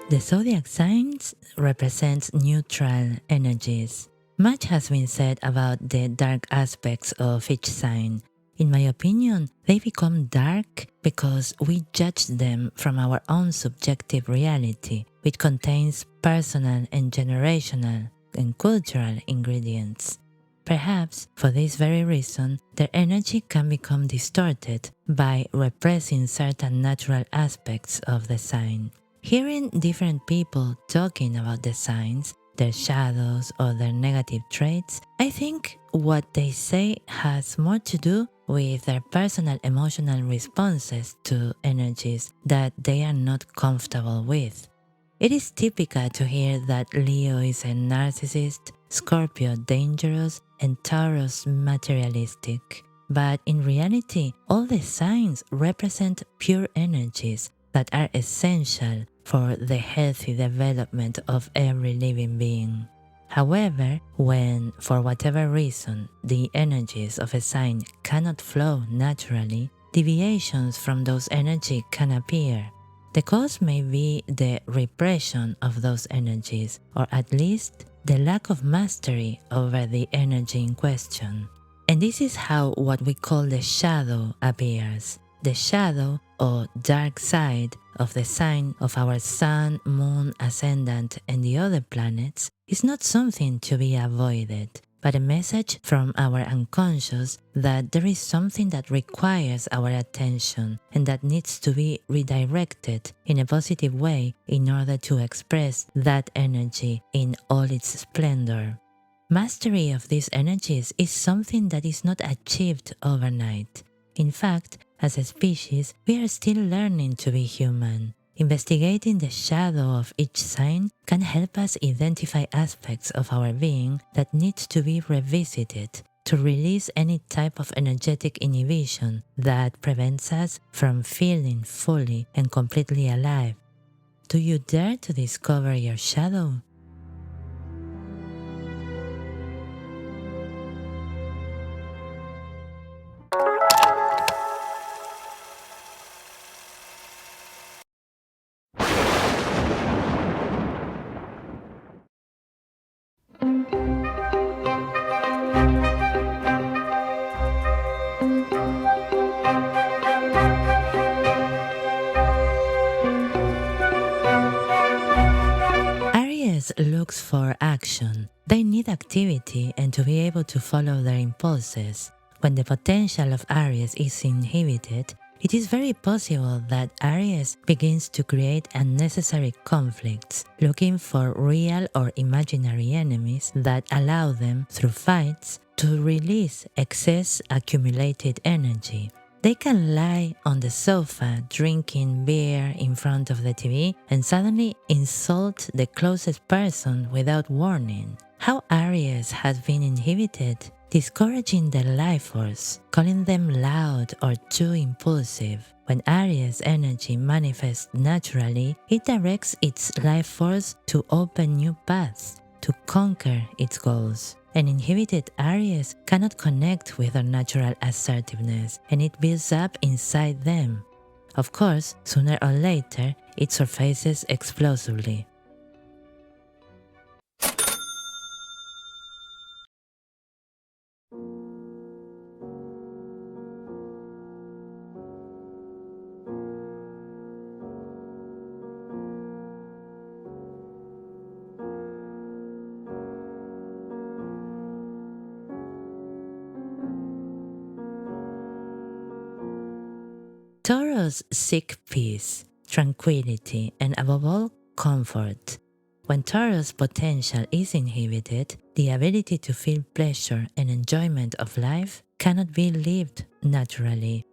The zodiac signs represent neutral energies. Much has been said about the dark aspects of each sign. In my opinion, they become dark because we judge them from our own subjective reality, which contains personal and generational and cultural ingredients. Perhaps, for this very reason, their energy can become distorted by repressing certain natural aspects of the sign. Hearing different people talking about the signs, their shadows or their negative traits, I think what they say has more to do with their personal emotional responses to energies that they are not comfortable with. It is typical to hear that Leo is a narcissist, Scorpio dangerous, and Taurus materialistic. But in reality, all the signs represent pure energies that are essential for the healthy development of every living being. However, when, for whatever reason, the energies of a sign cannot flow naturally, deviations from those energies can appear. The cause may be the repression of those energies, or at least the lack of mastery over the energy in question. And this is how what we call the shadow appears. The shadow or dark side of the sign of our sun, moon, ascendant, and the other planets is not something to be avoided, but a message from our unconscious that there is something that requires our attention and that needs to be redirected in a positive way in order to express that energy in all its splendor. Mastery of these energies is something that is not achieved overnight. In fact, as a species, we are still learning to be human. Investigating the shadow of each sign can help us identify aspects of our being that need to be revisited to release any type of energetic inhibition that prevents us from feeling fully and completely alive. Do you dare to discover your shadow? Aries looks for action. They need activity and to be able to follow their impulses. When the potential of Aries is inhibited, it is very possible that Aries begins to create unnecessary conflicts, looking for real or imaginary enemies that allow them, through fights, to release excess accumulated energy. They can lie on the sofa drinking beer in front of the TV and suddenly insult the closest person without warning. How Aries has been inhibited, discouraging the life force, calling them loud or too impulsive. When Aries energy manifests naturally, it directs its life force to open new paths, to conquer its goals. An inhibited Aries cannot connect with their natural assertiveness, and it builds up inside them. Of course, sooner or later, it surfaces explosively. Taurus seek peace, tranquility, and above all, comfort. When Taurus potential is inhibited, the ability to feel pleasure and enjoyment of life cannot be lived naturally.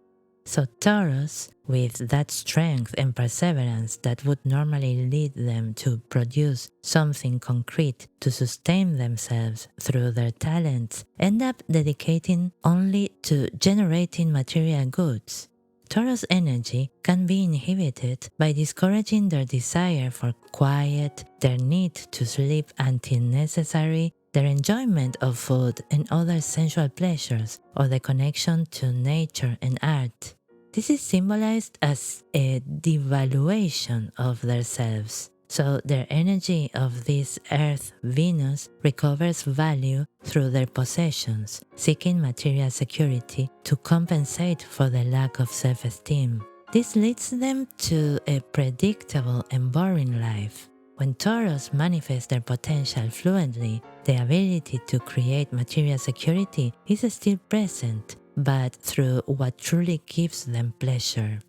So Taurus, with that strength and perseverance that would normally lead them to produce something concrete to sustain themselves through their talents, end up dedicating only to generating material goods. Taurus energy can be inhibited by discouraging their desire for quiet, their need to sleep until necessary, their enjoyment of food and other sensual pleasures, or the connection to nature and art. This is symbolized as a devaluation of themselves. So their energy of this Earth Venus recovers value through their possessions, seeking material security to compensate for the lack of self-esteem. This leads them to a predictable and boring life. When Taurus manifests their potential fluently, the ability to create material security is still present, but through what truly gives them pleasure.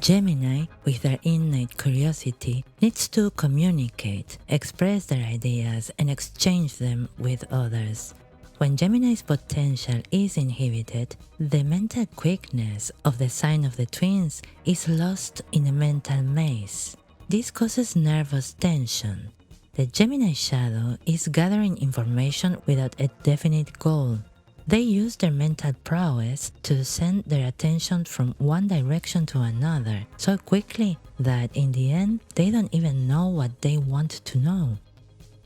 Gemini, with their innate curiosity, needs to communicate, express their ideas, and exchange them with others. When Gemini's potential is inhibited, the mental quickness of the sign of the twins is lost in a mental maze. This causes nervous tension. The Gemini shadow is gathering information without a definite goal. They use their mental prowess to send their attention from one direction to another so quickly that in the end they don't even know what they want to know.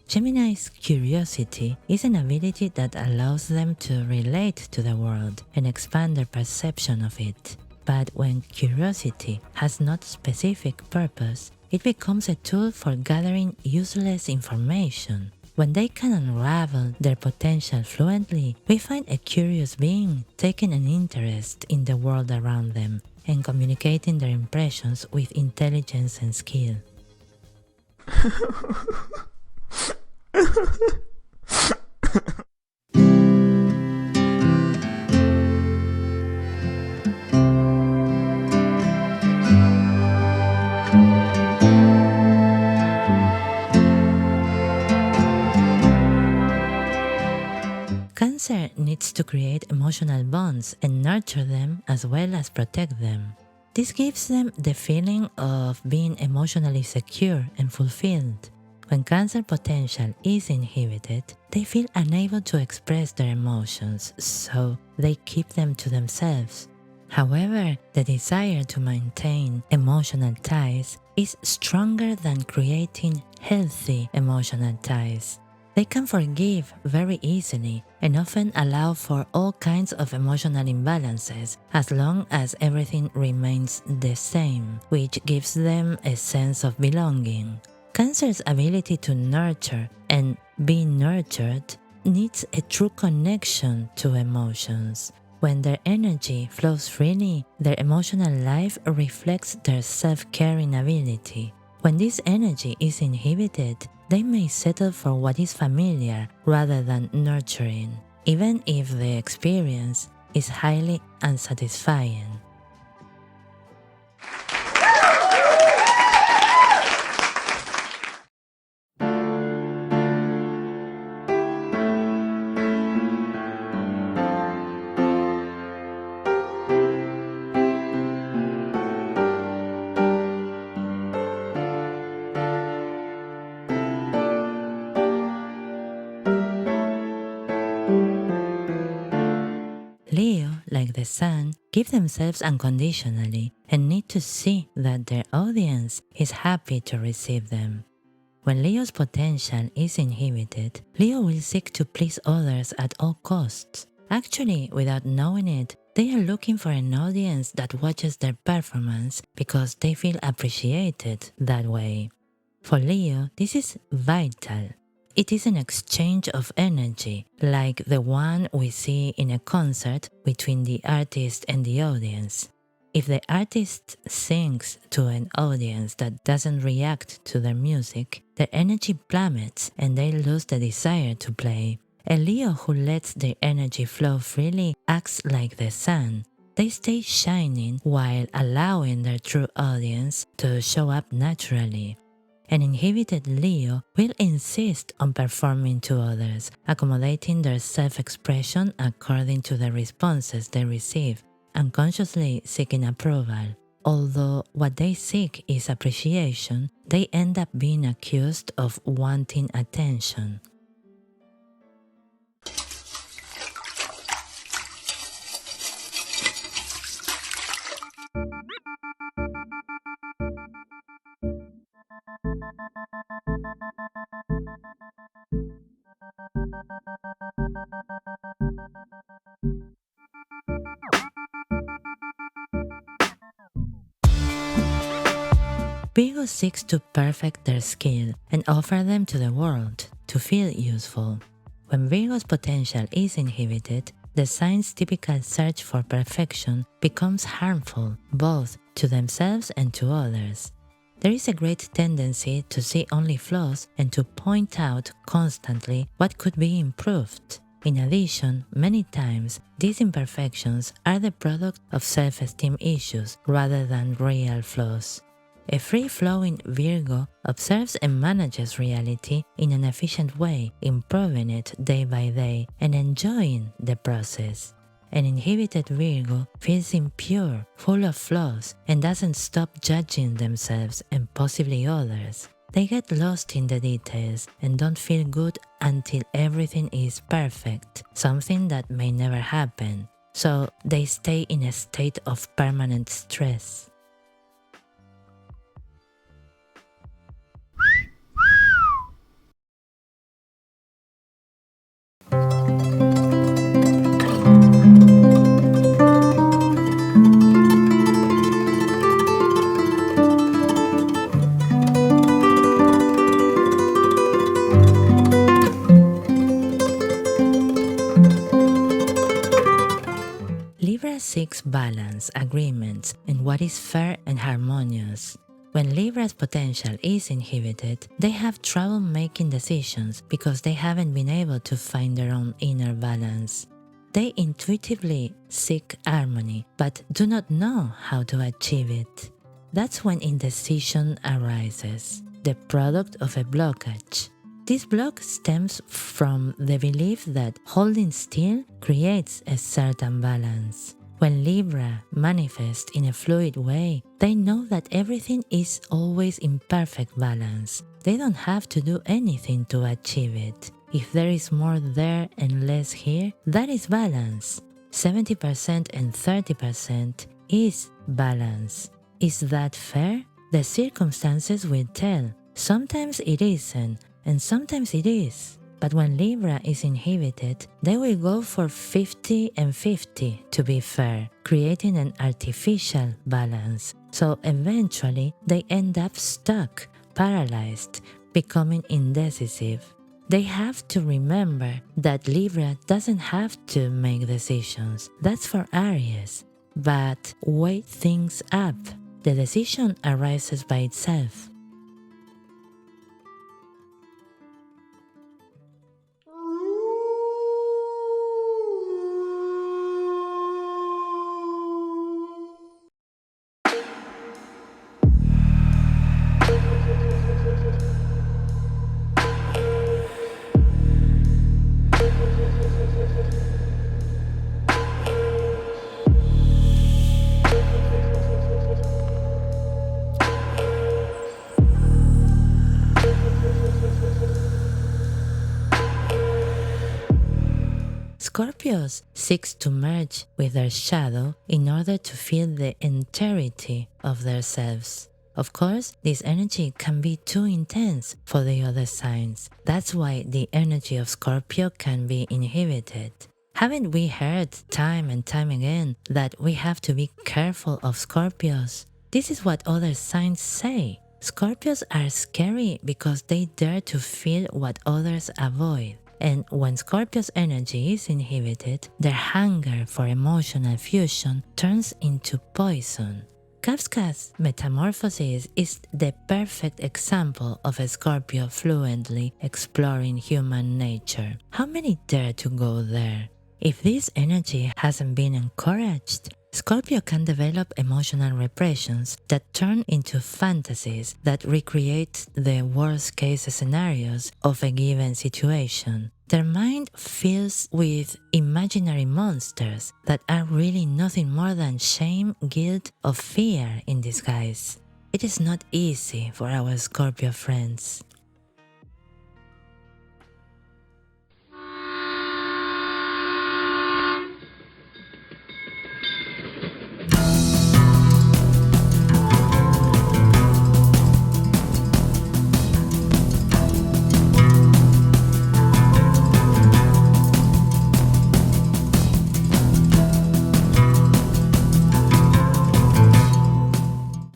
Gemini's curiosity is an ability that allows them to relate to the world and expand their perception of it. But when curiosity has no specific purpose, it becomes a tool for gathering useless information. When they can unravel their potential fluently, we find a curious being taking an interest in the world around them and communicating their impressions with intelligence and skill. Cancer needs to create emotional bonds and nurture them as well as protect them. This gives them the feeling of being emotionally secure and fulfilled. When Cancer potential is inhibited, they feel unable to express their emotions, so they keep them to themselves. However, the desire to maintain emotional ties is stronger than creating healthy emotional ties. They can forgive very easily and often allow for all kinds of emotional imbalances as long as everything remains the same, which gives them a sense of belonging. Cancer's ability to nurture and be nurtured needs a true connection to emotions. When their energy flows freely, their emotional life reflects their self-caring ability. When this energy is inhibited, they may settle for what is familiar rather than nurturing, even if the experience is highly unsatisfying. Leo, like the Sun, give themselves unconditionally and need to see that their audience is happy to receive them. When Leo's potential is inhibited, Leo will seek to please others at all costs. Actually, without knowing it, they are looking for an audience that watches their performance because they feel appreciated that way. For Leo, this is vital. It is an exchange of energy, like the one we see in a concert between the artist and the audience. If the artist sings to an audience that doesn't react to their music, their energy plummets and they lose the desire to play. A Leo who lets their energy flow freely acts like the sun. They stay shining while allowing their true audience to show up naturally. An inhibited Leo will insist on performing to others, accommodating their self-expression according to the responses they receive, unconsciously seeking approval. Although what they seek is appreciation, they end up being accused of wanting attention. Virgo seeks to perfect their skill and offer them to the world to feel useful. When Virgo's potential is inhibited, the sign's typical search for perfection becomes harmful both to themselves and to others. There is a great tendency to see only flaws and to point out constantly what could be improved. In addition, many times, these imperfections are the product of self-esteem issues rather than real flaws. A free-flowing Virgo observes and manages reality in an efficient way, improving it day by day and enjoying the process. An inhibited Virgo feels impure, full of flaws, and doesn't stop judging themselves and possibly others. They get lost in the details and don't feel good until everything is perfect, something that may never happen. So they stay in a state of permanent stress. Libra seeks balance, agreements, and what is fair and harmonious. When Libra's potential is inhibited, they have trouble making decisions because they haven't been able to find their own inner balance. They intuitively seek harmony, but do not know how to achieve it. That's when indecision arises, the product of a blockage. This block stems from the belief that holding still creates a certain balance. When Libra manifests in a fluid way, they know that everything is always in perfect balance. They don't have to do anything to achieve it. If there is more there and less here, that is balance. 70% and 30% is balance. Is that fair? The circumstances will tell. Sometimes it isn't, and sometimes it is. But when Libra is inhibited, they will go for 50 and 50 to be fair, creating an artificial balance. So eventually, they end up stuck, paralyzed, becoming indecisive. They have to remember that Libra doesn't have to make decisions. That's for Aries. But weigh things up. The decision arises by itself. Scorpios seeks to merge with their shadow in order to feel the entirety of themselves. Of course, this energy can be too intense for the other signs. That's why the energy of Scorpio can be inhibited. Haven't we heard time and time again that we have to be careful of Scorpios? This is what other signs say. Scorpios are scary because they dare to feel what others avoid. And when Scorpio's energy is inhibited, their hunger for emotional fusion turns into poison. Kafka's Metamorphosis is the perfect example of a Scorpio fluently exploring human nature. How many dare to go there? If this energy hasn't been encouraged, Scorpio can develop emotional repressions that turn into fantasies that recreate the worst-case scenarios of a given situation. Their mind fills with imaginary monsters that are really nothing more than shame, guilt, or fear in disguise. It is not easy for our Scorpio friends.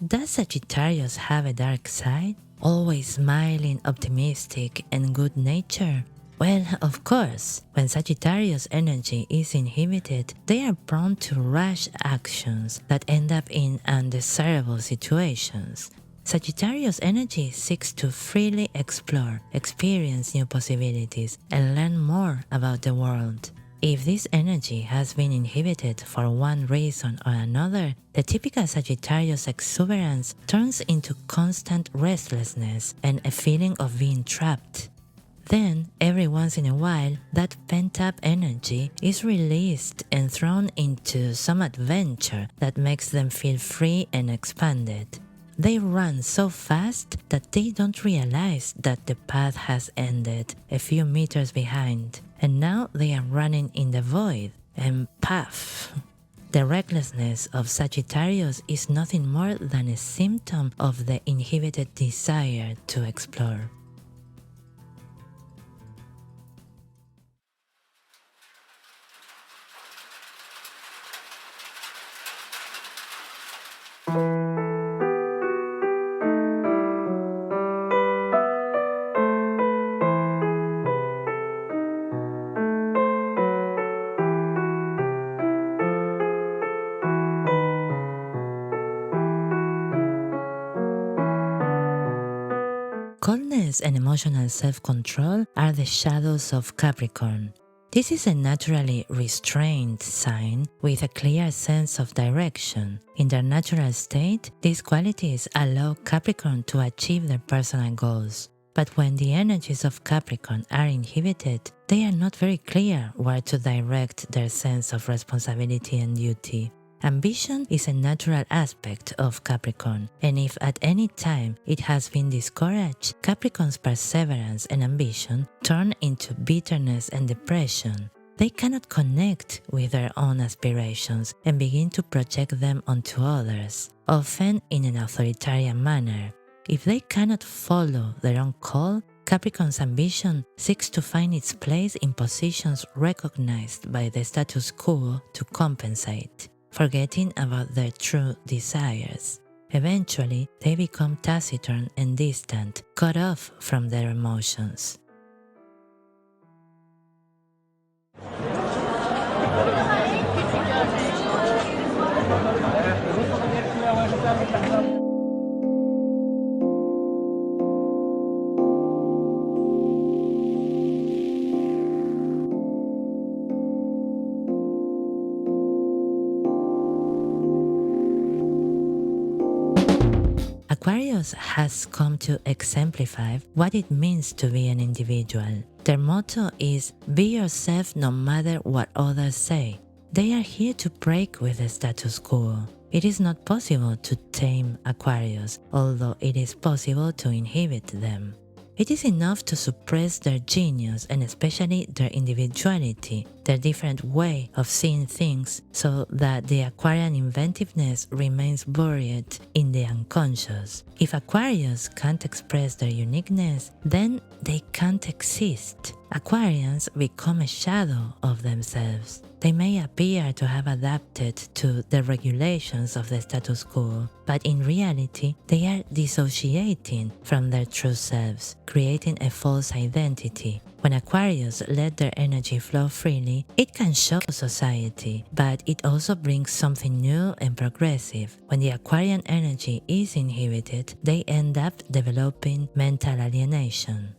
Does a Sagittarius have a dark side? Always smiling, optimistic, and good natured? Well, of course, when Sagittarius energy is inhibited, they are prone to rash actions that end up in undesirable situations. Sagittarius energy seeks to freely explore, experience new possibilities, and learn more about the world. If this energy has been inhibited for one reason or another, the typical Sagittarius exuberance turns into constant restlessness and a feeling of being trapped. Then, every once in a while, that pent-up energy is released and thrown into some adventure that makes them feel free and expanded. They run so fast that they don't realize that the path has ended a few meters behind, and now they are running in the void, and puff! The recklessness of Sagittarius is nothing more than a symptom of the inhibited desire to explore. Coldness and emotional self-control are the shadows of Capricorn. This is a naturally restrained sign with a clear sense of direction. In their natural state, these qualities allow Capricorn to achieve their personal goals. But when the energies of Capricorn are inhibited, they are not very clear where to direct their sense of responsibility and duty. Ambition is a natural aspect of Capricorn, and if at any time it has been discouraged, Capricorn's perseverance and ambition turn into bitterness and depression. They cannot connect with their own aspirations and begin to project them onto others, often in an authoritarian manner. If they cannot follow their own call, Capricorn's ambition seeks to find its place in positions recognized by the status quo to compensate, forgetting about their true desires. Eventually, they become taciturn and distant, cut off from their emotions. Aquarius has come to exemplify what it means to be an individual. Their motto is, "Be yourself no matter what others say." They are here to break with the status quo. It is not possible to tame Aquarius, although it is possible to inhibit them. It is enough to suppress their genius and especially their individuality, their different way of seeing things, so that the Aquarian inventiveness remains buried in the unconscious. If Aquarius can't express their uniqueness, then they can't exist. Aquarians become a shadow of themselves. They may appear to have adapted to the regulations of the status quo, but in reality, they are dissociating from their true selves, creating a false identity. When Aquarius let their energy flow freely, it can shock society, but it also brings something new and progressive. When the Aquarian energy is inhibited, they end up developing mental alienation.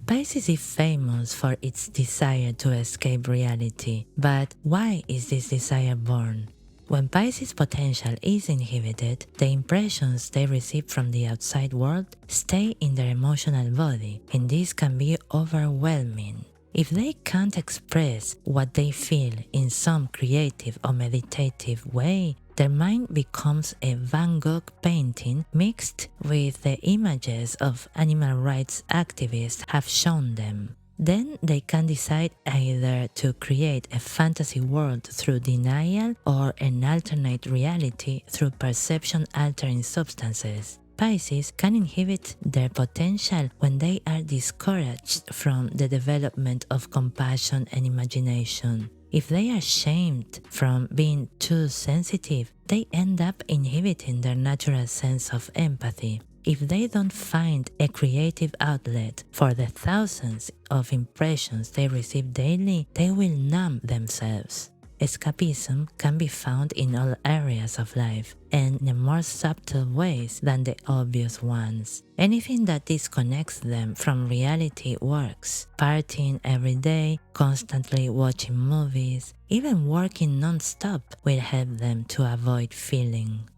Pisces is famous for its desire to escape reality, but why is this desire born? When Pisces potential is inhibited, the impressions they receive from the outside world stay in their emotional body, and this can be overwhelming. If they can't express what they feel in some creative or meditative way, their mind becomes a Van Gogh painting mixed with the images of animal rights activists have shown them. Then they can decide either to create a fantasy world through denial or an alternate reality through perception-altering substances. Pisces can inhibit their potential when they are discouraged from the development of compassion and imagination. If they are shamed from being too sensitive, they end up inhibiting their natural sense of empathy. If they don't find a creative outlet for the thousands of impressions they receive daily, they will numb themselves. Escapism can be found in all areas of life and in more subtle ways than the obvious ones. Anything that disconnects them from reality works. Partying every day, constantly watching movies, even working non-stop will help them to avoid feeling.